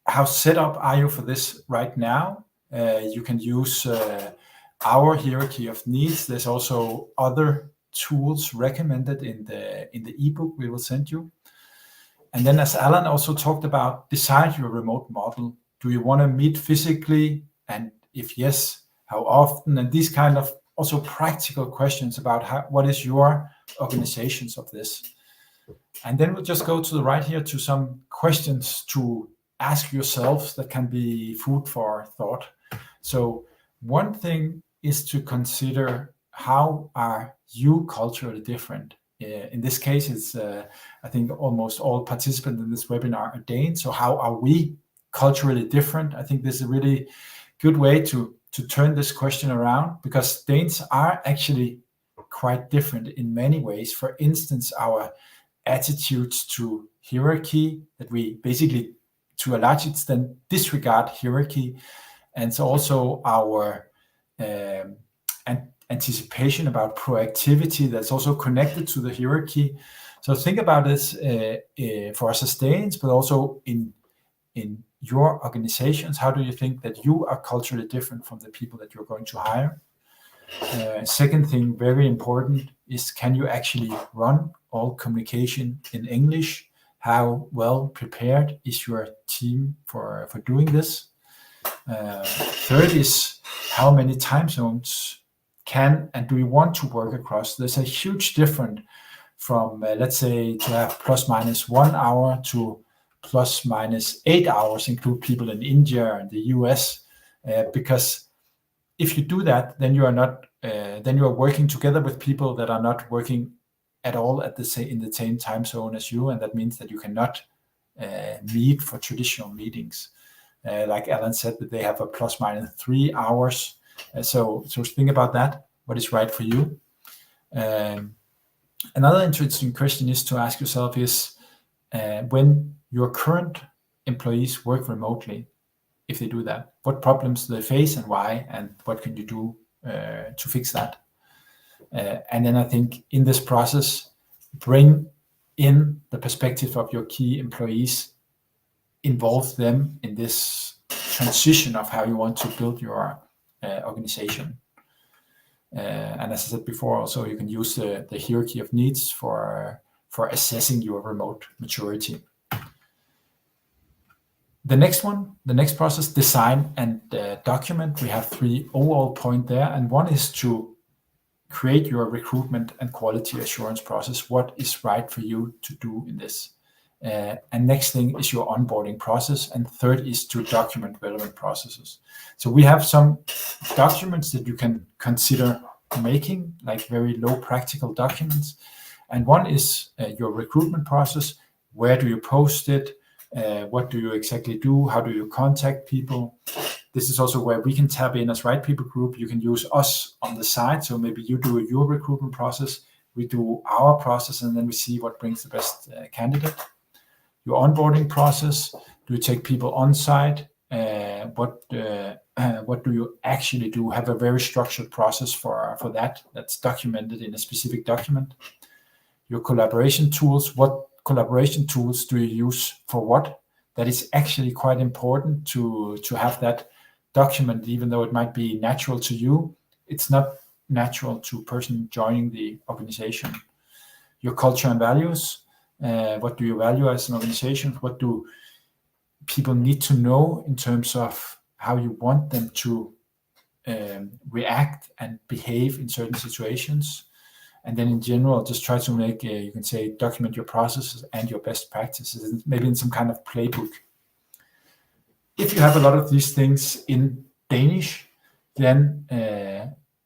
how set up are you for this right now? You can use our hierarchy of needs. There's also other tools recommended in the ebook we will send you. And then, as Allan also talked about, decide your remote model. Do you want to meet physically? And if yes, how often? And these kind of also practical questions about what is your organizations of this. And then we'll just go to the right here to some questions to ask yourselves that can be food for thought. So one thing is to consider, how are you culturally different? In this case, it's I think almost all participants in this webinar are Danes. So how are we culturally different? I think this is a really good way to turn this question around, because Danes are actually quite different in many ways. For instance, our attitudes to hierarchy, that we basically to a large extent disregard hierarchy, and so also our anticipation about proactivity that's also connected to the hierarchy. So think about this for us as Danes, but also in your organizations. How do you think that you are culturally different from the people that you're going to hire? Second thing, very important, is can you actually run all communication in English? How well prepared is your team for doing this? Third is, how many time zones can and do you want to work across? There's a huge difference from, let's say, to have plus minus 1 hour to plus minus 8 hours, include people in India and the US, because if you do that, then you are not, then you are working together with people that are not working at all in the same time zone as you, and that means that you cannot meet for traditional meetings. Like Allan said, that they have a plus minus 3 hours. So think about that. What is right for you? Another interesting question is to ask yourself is, when your current employees work remotely, if they do that, what problems do they face and why, and what can you do to fix that? And then I think in this process, bring in the perspective of your key employees, involve them in this transition of how you want to build your organization. And as I said before, also you can use the hierarchy of needs for assessing your remote maturity. The next process, design and document. We have 3 overall points there, and one is to create your recruitment and quality assurance process. What is right for you to do in this? And next thing is your onboarding process, and third is to document relevant processes. So we have some documents that you can consider making, like very low practical documents. And one is your recruitment process. Where do you post it? What do you exactly do? How do you contact people? This is also where we can tap in as Right People Group. You can use us on the side. So maybe you do your recruitment process, we do our process, and then we see what brings the best candidate. Your onboarding process, do you take people on site? What do you actually do? Have a very structured process for that that's documented in a specific document. Your collaboration tools, what collaboration tools do you use for what? That is actually quite important to have that document, even though it might be natural to you. It's not natural to a person joining the organization. Your culture and values, What do you value as an organization? What do people need to know in terms of how you want them to react and behave in certain situations? And then in general, just try to make, you can say, document your processes and your best practices, maybe in some kind of playbook. If you have a lot of these things in Danish, then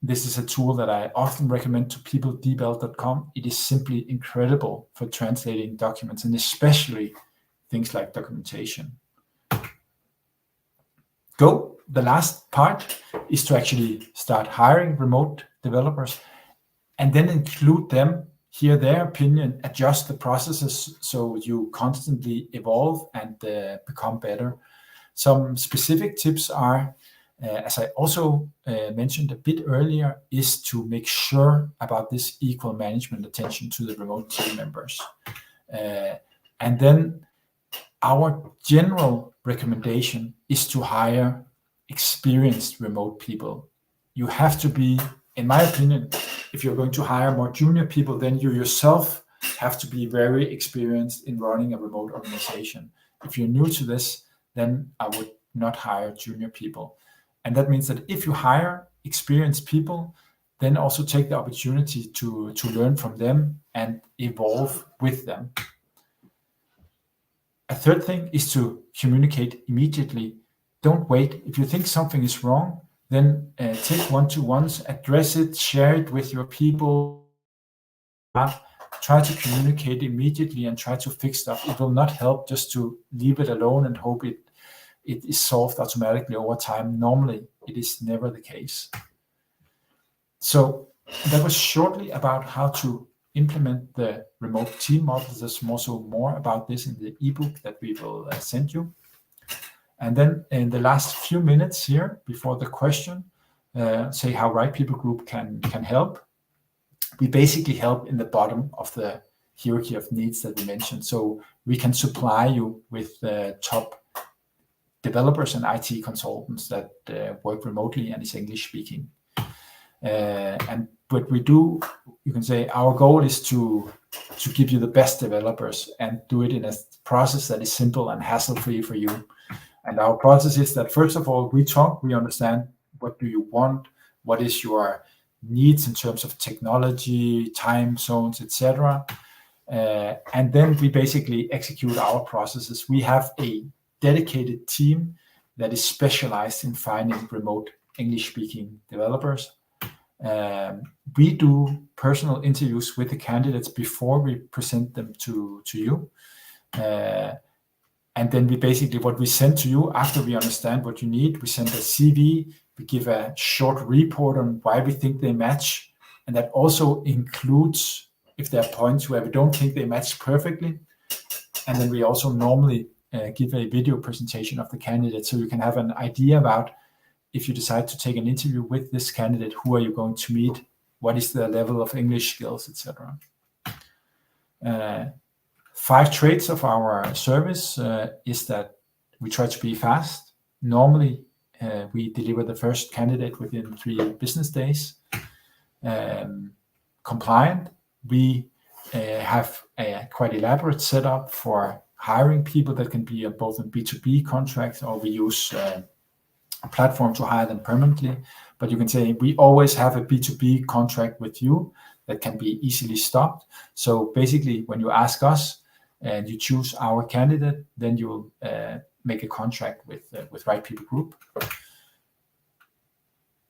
this is a tool that I often recommend to people, dbel.com. It is simply incredible for translating documents, and especially things like documentation. The last part is to actually start hiring remote developers and then include them, hear their opinion, adjust the processes so you constantly evolve and become better. Some specific tips are, as I also mentioned a bit earlier, is to make sure about this equal management attention to the remote team members. And then our general recommendation is to hire experienced remote people. You have to be, in my opinion, if you're going to hire more junior people, then you yourself have to be very experienced in running a remote organization. If you're new to this, then I would not hire junior people. And that means that if you hire experienced people, then also take the opportunity to learn from them and evolve with them. A third thing is to communicate immediately. Don't wait. If you think something is wrong, then take one-to-ones, address it, share it with your people. Try to communicate immediately and try to fix stuff. It will not help just to leave it alone and hope it is solved automatically over time. Normally, it is never the case. So that was shortly about how to implement the remote team model. There's also more about this in the ebook that we will send you. And then in the last few minutes here, before the question, say how Right People Group can help. We basically help in the bottom of the hierarchy of needs that we mentioned. So we can supply you with top developers and IT consultants that work remotely and is English speaking. And what we do, you can say our goal is to give you the best developers and do it in a process that is simple and hassle-free for you. And our process is that, first of all, we understand what do you want, what is your needs in terms of technology, time zones, etc. And then we basically execute our processes. We have a dedicated team that is specialized in finding remote English-speaking developers. We do personal interviews with the candidates before we present them to you. And then we basically, what we send to you after we understand what you need, we send a CV, we give a short report on why we think they match. And that also includes if there are points where we don't think they match perfectly. And then we also normally give a video presentation of the candidate so you can have an idea about if you decide to take an interview with this candidate, who are you going to meet? What is the level of English skills, etc. 5 traits of our service is that we try to be fast. Normally, we deliver the first candidate within 3 business days. Compliant, we have a quite elaborate setup for hiring people that can be both in B2B contracts, or we use a platform to hire them permanently. But you can say we always have a B2B contract with you that can be easily stopped. So basically, when you ask us and you choose our candidate, then you will make a contract with Right People Group.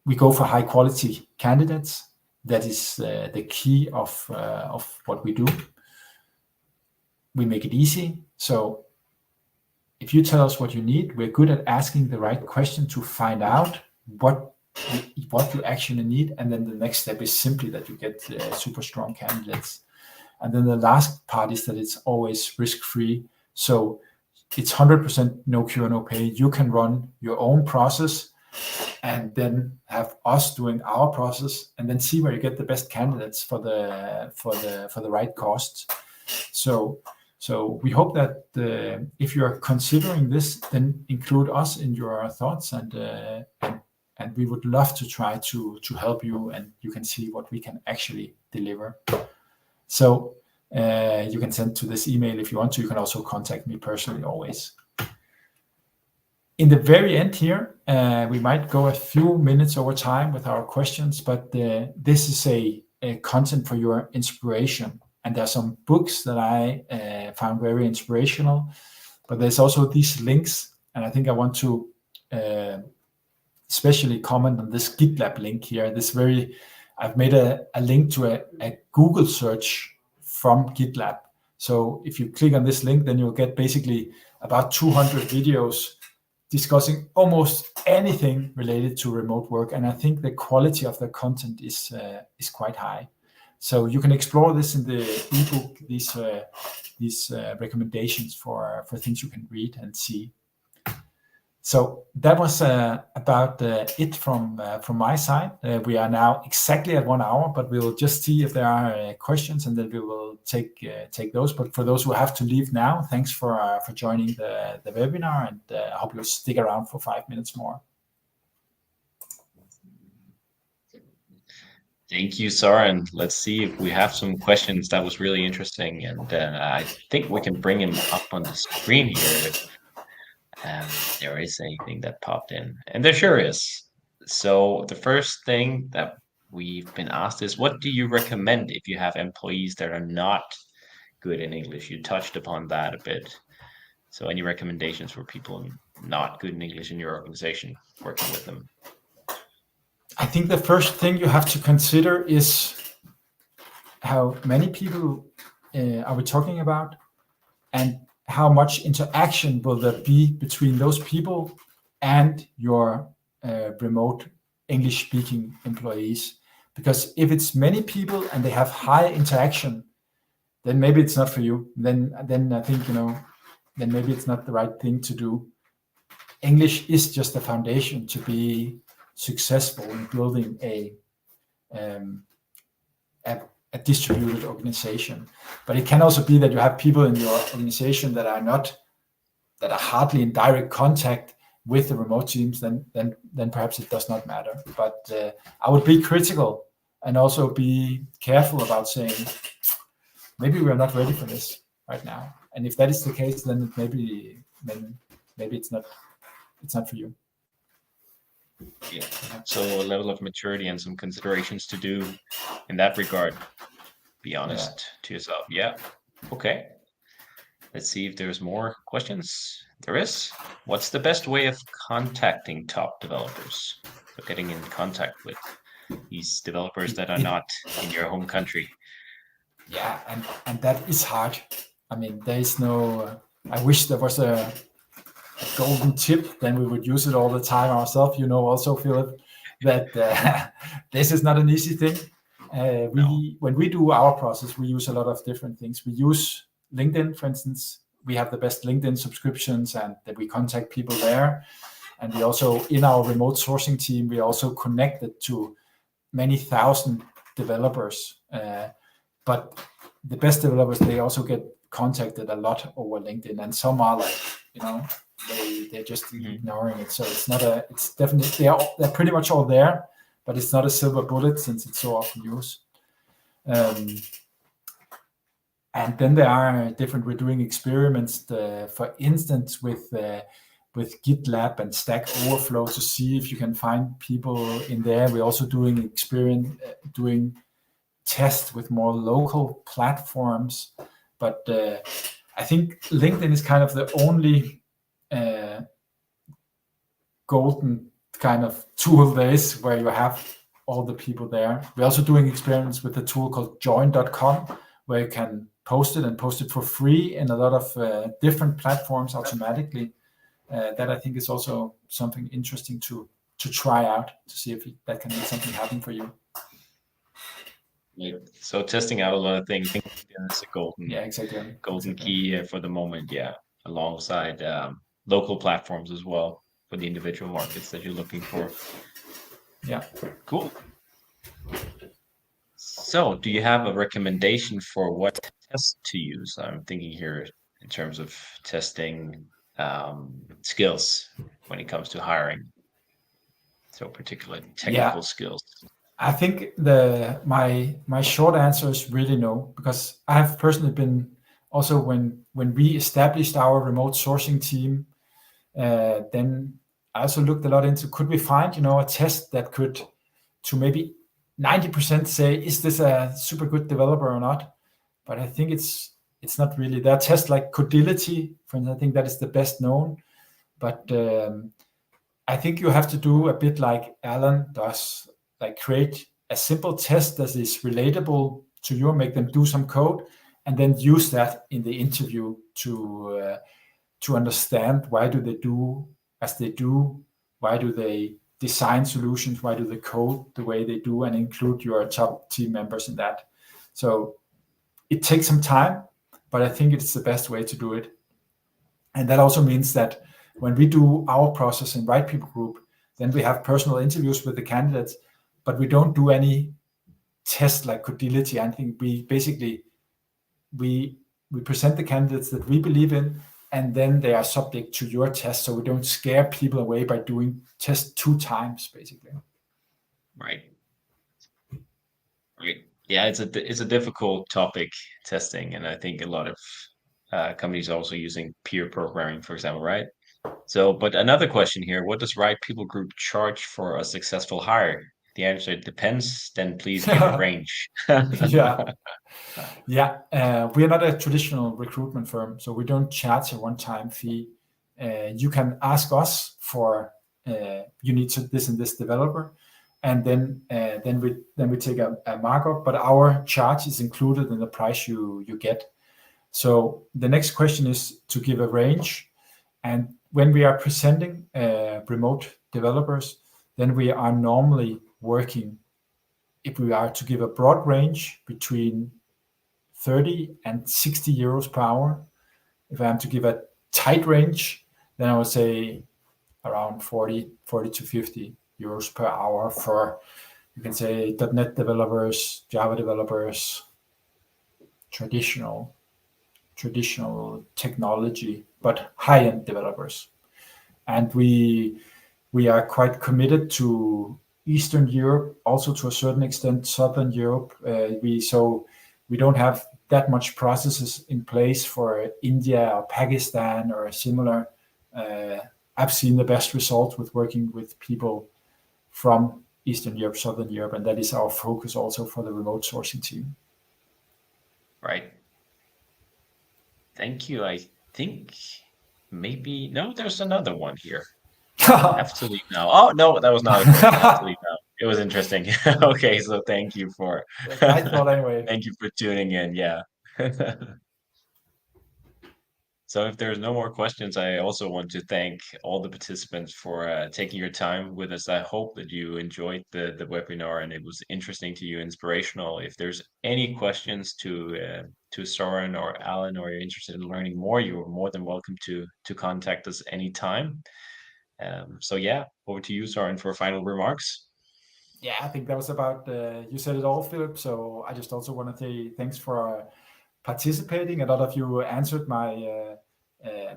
We go for high quality candidates. That is the key of what we do. We make it easy. So if you tell us what you need, we're good at asking the right question to find out what you actually need. And then the next step is simply that you get super strong candidates. And then the last part is that it's always risk-free. So it's 100% no cure, no pay. You can run your own process and then have us doing our process and then see where you get the best candidates for the right costs. So we hope that if you are considering this, then include us in your thoughts, and we would love to try to help you, and you can see what we can actually deliver. So you can send to this email if you want to. You can also contact me personally always. In the very end here, we might go a few minutes over time with our questions, but this is a content for your inspiration. And there are some books that I found very inspirational, but there's also these links. And I think I want to especially comment on this GitLab link here. I've made a link to a Google search from GitLab. So if you click on this link, then you'll get basically about 200 videos discussing almost anything related to remote work. And I think the quality of the content is quite high. So you can explore this in the ebook, these recommendations for things you can read and see. So that was about it from my side. We are now exactly at 1 hour, but we will just see if there are questions, and then we will take those. But for those who have to leave now, thanks for joining the webinar, and I hope you'll stick around for 5 minutes more. Thank you, Søren. Let's see if we have some questions. That was really interesting, and I think we can bring him up on the screen here. There is anything that popped in, and there sure is. So the first thing that we've been asked is, what do you recommend if you have employees that are not good in English? You touched upon that a bit. So any recommendations for people not good in English in your organization, working with them? I think the first thing you have to consider is how many people are we talking about, and how much interaction will there be between those people and your remote English-speaking employees? Because if it's many people and they have high interaction, then maybe it's not for you. Then I think, then maybe it's not the right thing to do. English is just a foundation to be successful in building a distributed organization. But it can also be that you have people in your organization that are hardly in direct contact with the remote teams. Then perhaps it does not matter. But I would be critical and also be careful about saying, maybe we are not ready for this right now. And if that is the case, then maybe it's not for you. Yeah. So a level of maturity and some considerations to do in that regard. Be honest to yourself. Yeah. Okay. Let's see if there's more questions. There is. What's the best way of contacting top developers? So getting in contact with these developers that are not in your home country. Yeah, and that is hard. I mean, there is no. I wish there was a golden tip, then we would use it all the time ourselves. Also, Philip, that this is not an easy thing. When we do our process, we use a lot of different things. We use LinkedIn, for instance. We have the best LinkedIn subscriptions, and that we contact people there. And we also, in our remote sourcing team, we also connected to many thousand developers. But the best developers, they also get contacted a lot over LinkedIn, and some are like, they're just ignoring it. So it's definitely, they're pretty much all there, but it's not a silver bullet since it's so often used. And then there are we're doing experiments, for instance, with GitLab and Stack Overflow to see if you can find people in there. We're also doing doing tests with more local platforms. But I think LinkedIn is kind of the only golden kind of tool there is, where you have all the people there. We're also doing experiments with a tool called join.com, where you can post it for free in a lot of different platforms automatically. That I think is also something interesting to try out, to see if that can make something happen for you. Yeah. So testing out a lot of things is a golden key for the moment. Yeah, alongside local platforms as well for the individual markets that you're looking for. Yeah, cool. So, do you have a recommendation for what test to use? I'm thinking here in terms of testing skills when it comes to hiring. So, particularly technical skills. I think my short answer is really no, because I have personally been also when we established our remote sourcing team, then I also looked a lot into could we find a test that could to maybe 90% say is this a super good developer or not. But I think it's not really. There are tests like codility, for instance. I think that is the best known, but I think you have to do a bit like Allan does, like create a simple test that is relatable to you, make them do some code, and then use that in the interview to understand why do they do as they do, why do they design solutions, why do they code the way they do, and include your top team members in that. So it takes some time, but I think it's the best way to do it. And that also means that when we do our process in Right People Group, then we have personal interviews with the candidates, but we don't do any test like codility. I think we basically we present the candidates that we believe in, and then they are subject to your test, so we don't scare people away by doing tests 2 times, basically. Right. Yeah, it's a difficult topic, testing, and I think a lot of companies are also using peer programming, for example, right? So, but another question here: what does Right People Group charge for a successful hire? The answer depends. Then please give a range. Yeah. We are not a traditional recruitment firm, so we don't charge a one-time fee. You can ask us for you need this and this developer, and then we take a markup, but our charge is included in the price you get. So the next question is to give a range, and when we are presenting remote developers, then we are normally working, if we are to give a broad range, between 30 and 60 euros per hour. If I am to give a tight range, then I would say around 40 to 50 euros per hour for, you can say, .NET developers, Java developers, traditional technology, but high-end developers. And we are quite committed to Eastern Europe, also to a certain extent Southern Europe. We don't have that much processes in place for India or Pakistan or similar. I've seen the best results with working with people from Eastern Europe, Southern Europe, and that is our focus also for the remote sourcing team. Right. Thank you. I think maybe no, there's another one here. I have to leave now. Oh no, that was not a question. I have to leave now. It was interesting. Okay, so thank you for I thought anyway. thank you for tuning in. Yeah. So if there's no more questions, I also want to thank all the participants for taking your time with us. I hope that you enjoyed the webinar and it was interesting to you, inspirational. If there's any questions to Søren or Allan, or you're interested in learning more, you're more than welcome to contact us anytime. So yeah, over to you, Søren, for final remarks. Yeah, I think that was about, you said it all, Philip. So I just also want to say thanks for participating. A lot of you answered my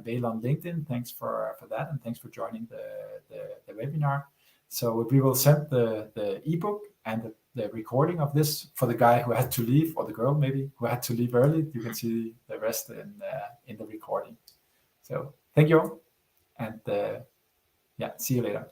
mail on LinkedIn. Thanks for that, and thanks for joining the webinar. So we will send the ebook and the recording of this for the guy who had to leave, or the girl maybe who had to leave early. You can see the rest in the recording. So thank you all, and yeah, see you later.